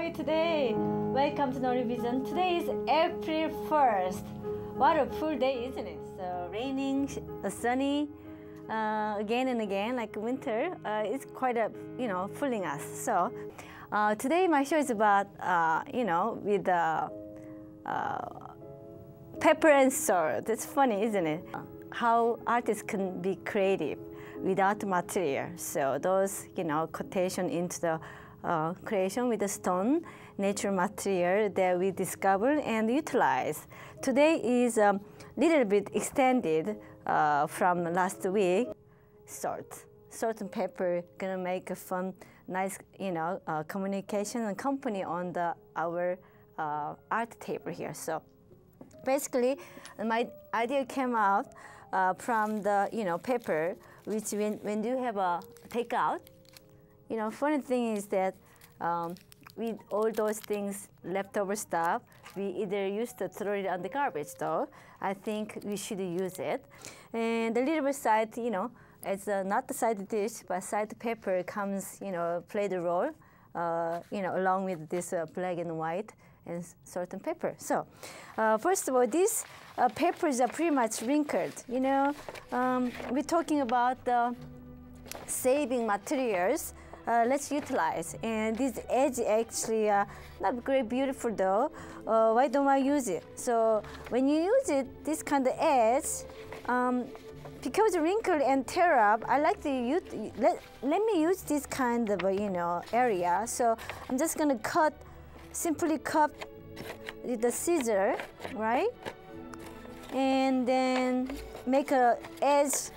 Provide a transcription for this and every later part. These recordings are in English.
are you today? Welcome to No Revision. Today is April 1st. What a full day, isn't it? So raining, sunny, again and again, like winter. It's quite a, fooling us. So today my show is about, with pepper and salt. It's funny, isn't it? How artists can be creative without material. So those, quotation into the creation with the stone, natural material that we discover and utilize. Today is a little bit extended from last week. Salt and pepper gonna make a fun, nice, communication and company on our art table here. So basically, my idea came out from the pepper, which when you have a takeout. Funny thing is that with all those things, leftover stuff, we either used to throw it on the garbage though. I think we should use it. And the little bit side, it's not the side dish, but side pepper comes, play the role, along with this black and white and salt and pepper. So, first of all, these peppers are pretty much wrinkled. We're talking about the saving materials. Let's utilize. And this edge actually not very beautiful though. Why don't I use it? So when you use it, this kind of edge, because wrinkled and tear up, I like to use, let me use this kind of area. So I'm just gonna simply cut with the scissor, right? And then make a edge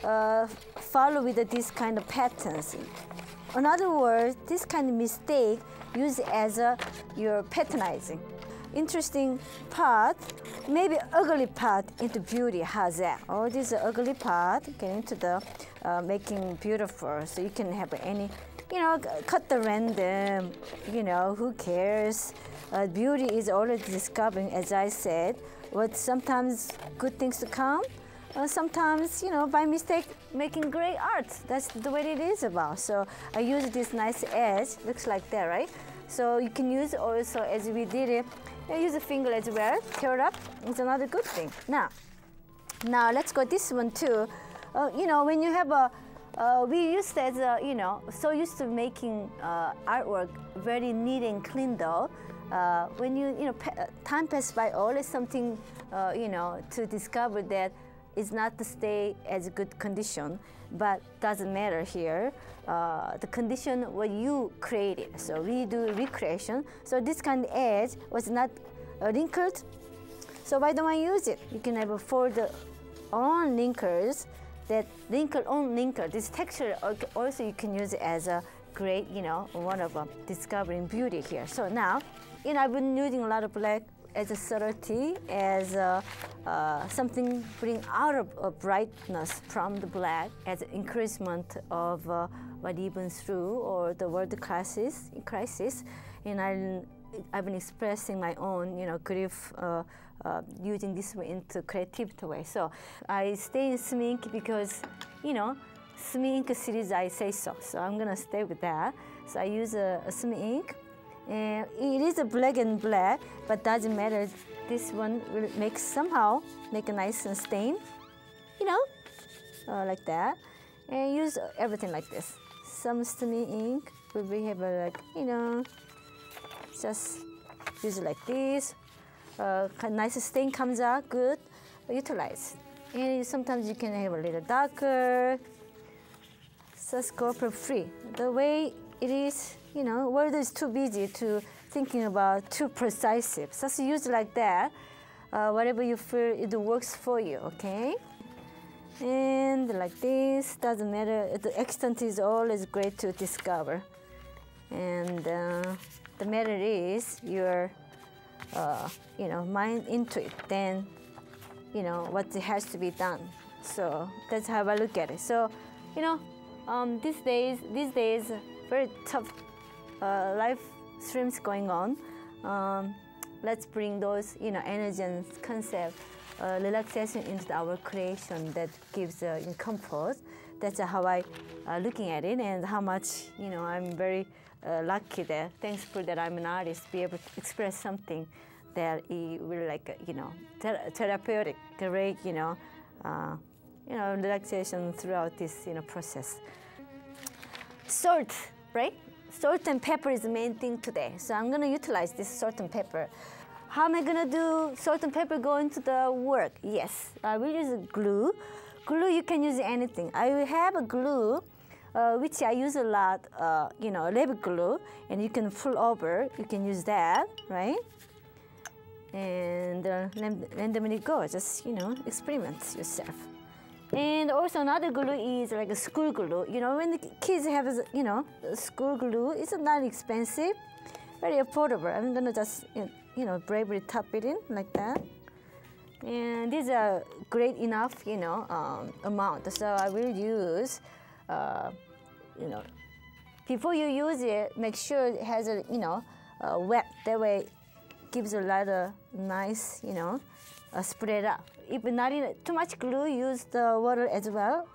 follow with this kind of patterns. In other words, this kind of mistake use as your patronizing. Interesting part, maybe ugly part into beauty. How's that? Oh, this ugly part get into the making beautiful. So you can have any, cut the random. Who cares? Beauty is always discovering, as I said. But sometimes good things to come. Sometimes, by mistake, making great art. That's the way it is about. So I use this nice edge, looks like that, right? So you can use also, as we did it, use a finger as well, tear it up. It's another good thing. Now let's go this one too. When you have we used as so used to making artwork very neat and clean though. When time passes by, always something, to discover that is not to stay as good condition, but doesn't matter here. The condition what you created. So we do recreation. So this kind of edge was not wrinkled. So why don't I use it? You can have fold on wrinkles, that wrinkle on wrinkle. This texture also you can use it as a great, one of discovering beauty here. So now, I've been using a lot of black as a subtlety, as something bring out of brightness from the black, as an encouragement of what even through or the world crisis. And I've been expressing my own, grief using this way into creativity way. So I stay in Smink because, Smink series I say so. So I'm gonna stay with that. So I use a Smink. And it is a black and black, but doesn't matter. This one will somehow make a nice stain, like that. And use everything like this. Some stunning ink will behave just use it like this. Nice stain comes out, good, utilize. And sometimes you can have a little darker. Just go for free. The way it is, world is too busy to thinking about too precise. Just use it like that. Whatever you feel, it works for you, okay? And like this, doesn't matter. The extent is always great to discover. And the matter is your, mind into it. Then, what has to be done. So that's how I look at it. So, these days, very tough life streams going on. Let's bring those, energy and concept, relaxation into our creation that gives comfort that's how I looking at it, and how much, you know, I'm very lucky that, thankful that I'm an artist, be able to express something that it will like, you know, therapeutic, great, you know, relaxation throughout this, you know, process. Salt, right? Salt and pepper is the main thing today. So I'm gonna utilize this salt and pepper. How am I gonna do salt and pepper go into the work? Yes, I will use glue. Glue, you can use anything. I have a glue, which I use a lot, you know, lab glue, and you can pull over, you can use that, right? And randomly go, just, you know, experiment yourself. And also another glue is like a school glue. You know, when the kids have, you know, school glue, it's not expensive, very affordable. I'm gonna just, you know, bravely tap it in like that. And these are great enough, you know, amount. So I will use, you know, before you use it, make sure it has a, you know, wet. That way, it gives a lot of nice, you know, spread out. If not in too much glue, use the water as well.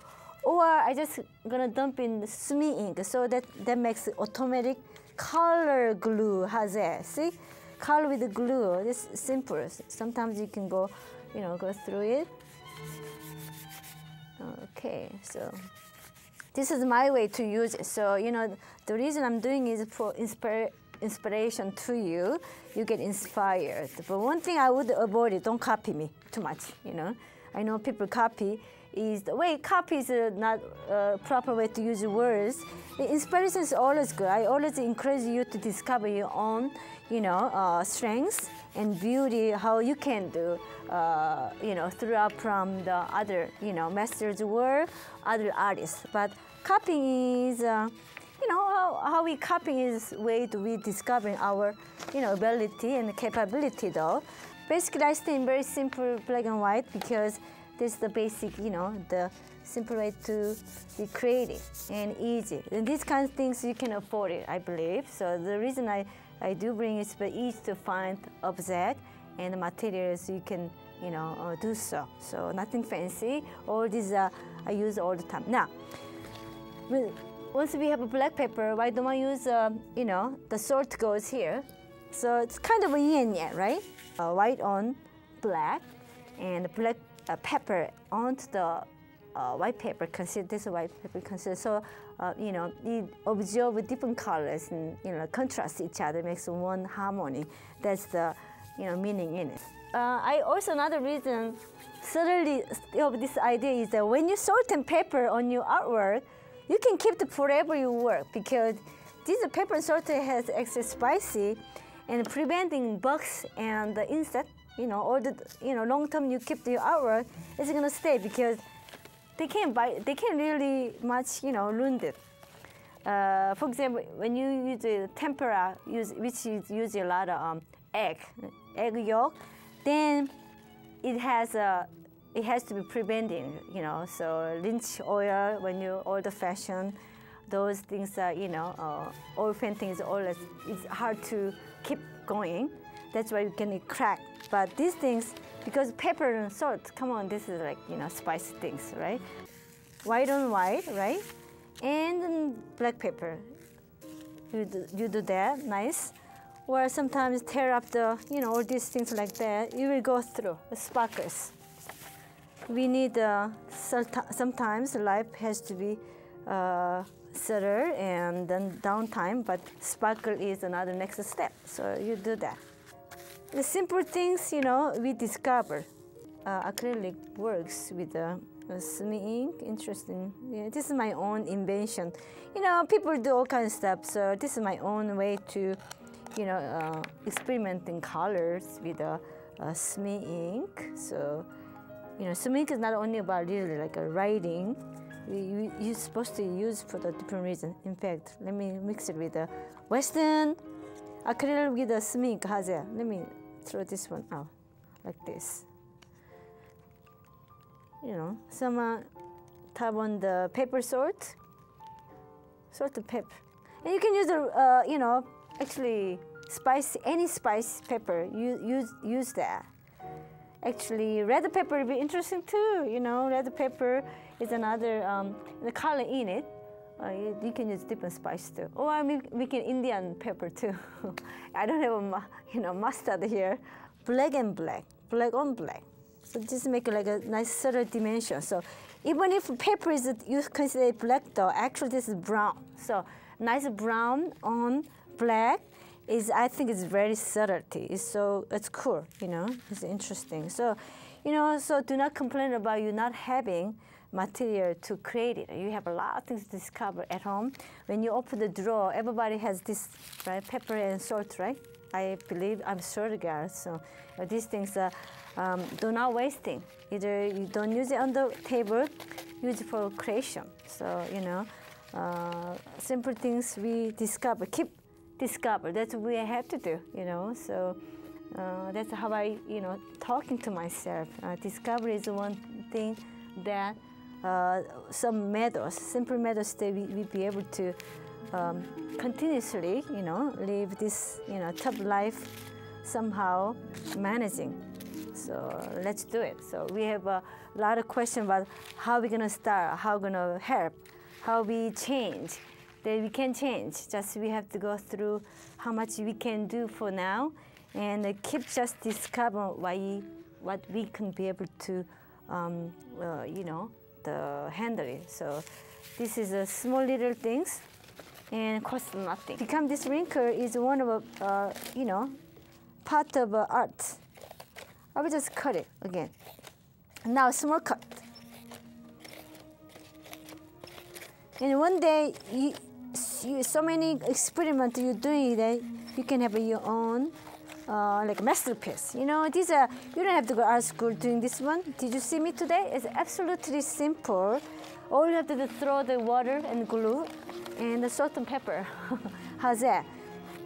Or I just gonna dump in sumi ink, so that makes automatic color glue. Has it? See, color with the glue. It's simple. Sometimes you can go, you know, go through it. Okay, so this is my way to use it. So, you know, the reason I'm doing is for inspiration to you. You get inspired. But one thing I would avoid it, don't copy me too much, you know. I know people copy is the way, copy is not a proper way to use words. The inspiration is always good. I always encourage you to discover your own, you know, strengths and beauty, how you can do, you know, throughout from the other, you know, masters' work, other artists. But copying is, you know, how we copy is way to we discovering our, you know, ability and capability though. Basically, I stay in very simple black and white because this is the basic, you know, the simple way to be creative and easy. And these kinds of things you can afford it, I believe. So the reason I do bring is for easy to find object and materials you can, you know, do so. So nothing fancy. All these I use all the time. Now, once we have a black pepper, why don't I use, you know, the salt goes here. So it's kind of a yin and yang, right? White on black, and black pepper onto the white pepper. Consider this white pepper. Consider so, you know, it absorb different colors and, you know, contrast each other, makes one harmony. That's the, you know, meaning in it. I also another reason, certainly of this idea is that when you salt and pepper on your artwork, you can keep it forever you work, because this pepper and salt has extra spicy and preventing bugs and the insect, you know, or the, you know, long term you keep your artwork, it's gonna stay because they can't really much, you know, ruin it. For example, when you use tempera, which you use a lot of egg yolk, then it has to be preventing, you know, so lynch oil, when you old-fashioned, those things are, you know, oil painting is always, it's hard to keep going. That's why you can crack. But these things, because pepper and salt, come on, this is like, you know, spicy things, right? White on white, right? And black pepper. You do that, nice. Or sometimes tear up the, you know, all these things like that. You will go through the sparkles. We need, sometimes life has to be subtle and then downtime, but sparkle is another next step. So you do that. The simple things, you know, we discover. Acrylic works with sumi ink, interesting. Yeah, this is my own invention. You know, people do all kinds of stuff, so this is my own way to, you know, experimenting colors with sumi ink. So, you know, sumi ink is not only about really like a writing. You're supposed to use for the different reason. In fact, let me mix it with the Western acrylic with the sumi ink. How's that? Let me throw this one out like this. You know, some tap on the pepper salt and pepper, and you can use the, you know, actually spice, any spice pepper. Use that. Actually, red pepper will be interesting too. You know, red pepper is another the color in it. You can use different spice too, or we can Indian pepper too. I don't have a mustard here. Black and black, black on black. So just make like a nice subtle dimension. So even if pepper is you consider it black though, actually this is brown. So nice brown on black is, I think, it's very subtlety. It's cool, you know. It's interesting. So, you know, so do not complain about you not having material to create it. You have a lot of things to discover at home. When you open the drawer, everybody has this, right? Pepper and salt, right? I believe, I'm sure, guys. So these things do not wasting. Either you don't use it on the table, use it for creation. So, you know, simple things we discover, keep discover. That's what we have to do, you know. So that's how I, you know, talking to myself. Discovery is one thing that some methods, simple methods that we be able to continuously, you know, live this, you know, tough life somehow managing. So let's do it. So we have a lot of questions about how we're gonna start, how we're gonna help, how we change. That we can change. Just we have to go through how much we can do for now, and keep just discover what we can be able to, you know, handle it. So this is a small little things, and costs nothing. Become this wrinkle is one of you know, part of art. I will just cut it again. Now small cut. And one day so many experiments you're doing that you can have your own like masterpiece. You know, these are, you don't have to go to art school doing this one. Did you see me today? It's absolutely simple. All you have to do is throw the water and glue and the salt and pepper. How's that?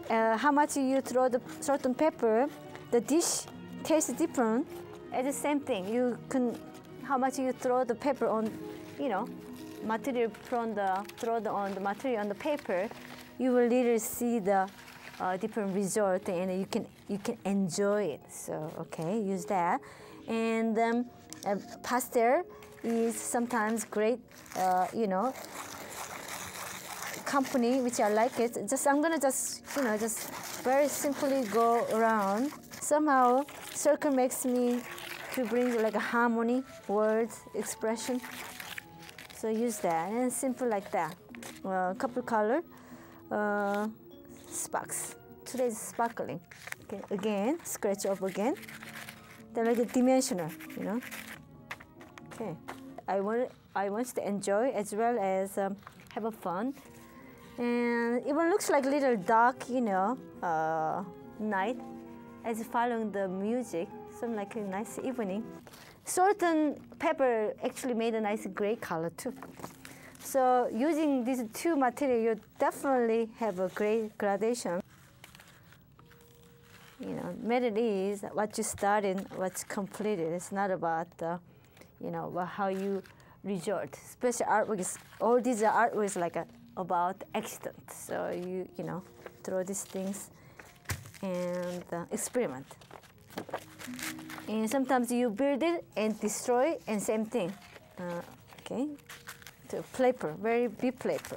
How much you throw the salt and pepper, the dish tastes different. It's the same thing. You can, how much you throw the pepper on, you know, material from the on the material on the paper, you will literally see the different result, and you can enjoy it. So okay, use that. And pastel is sometimes great, you know, company which I like it. I'm gonna just, you know, just very simply go around. Somehow circle makes me to bring like a harmony, words, expression. So use that, and simple like that. Couple color, sparks. Today's sparkling. Okay, again, scratch off again. Then like a dimensional, you know. Okay, I want to enjoy as well as have a fun, and even looks like little dark, you know, night as following the music. Some like a nice evening. Salt and pepper actually made a nice gray color too. So using these two materials, you definitely have a great gradation. You know, matter is what you started, what's completed. It's not about, you know, how you result. Especially artwork is, all these artwork is like about accident. So you know, throw these things and experiment. And sometimes you build it and destroy, and same thing. Okay, so paper, very big paper.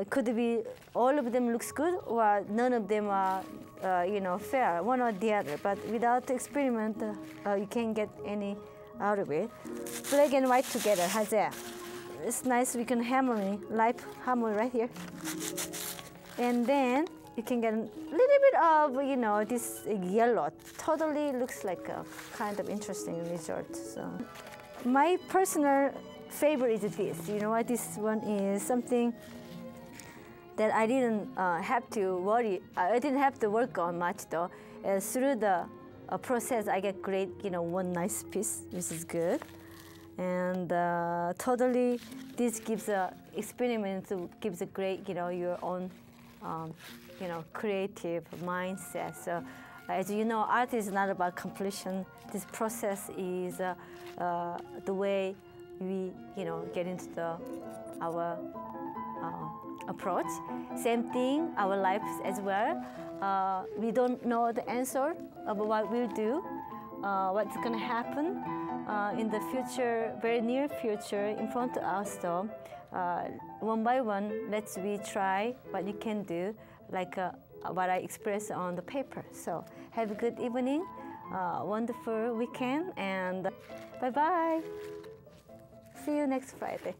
Could be all of them looks good, or none of them are, you know, fair, one or the other. But without experiment, you can't get any out of it. Black and white together, how's that? It's nice. We can harmony, light harmony right here, and then you can get a little bit of, you know, this yellow. Totally looks like a kind of interesting result. So my personal favorite is this. You know what? This one is something that I didn't have to worry. I didn't have to work on much though. Through the process, I get great, you know, one nice piece, which is good. And totally, this gives a experiment. Gives a great, you know, your own. You know, creative mindset. So, as you know, art is not about completion. This process is the way we, you know, get into our approach. Same thing, our lives as well. We don't know the answer of what we'll do, what's going to happen in the future, very near future, in front of us. So one by one, we try what you can do, like what I expressed on the paper. So have a good evening, wonderful weekend, and bye-bye. See you next Friday.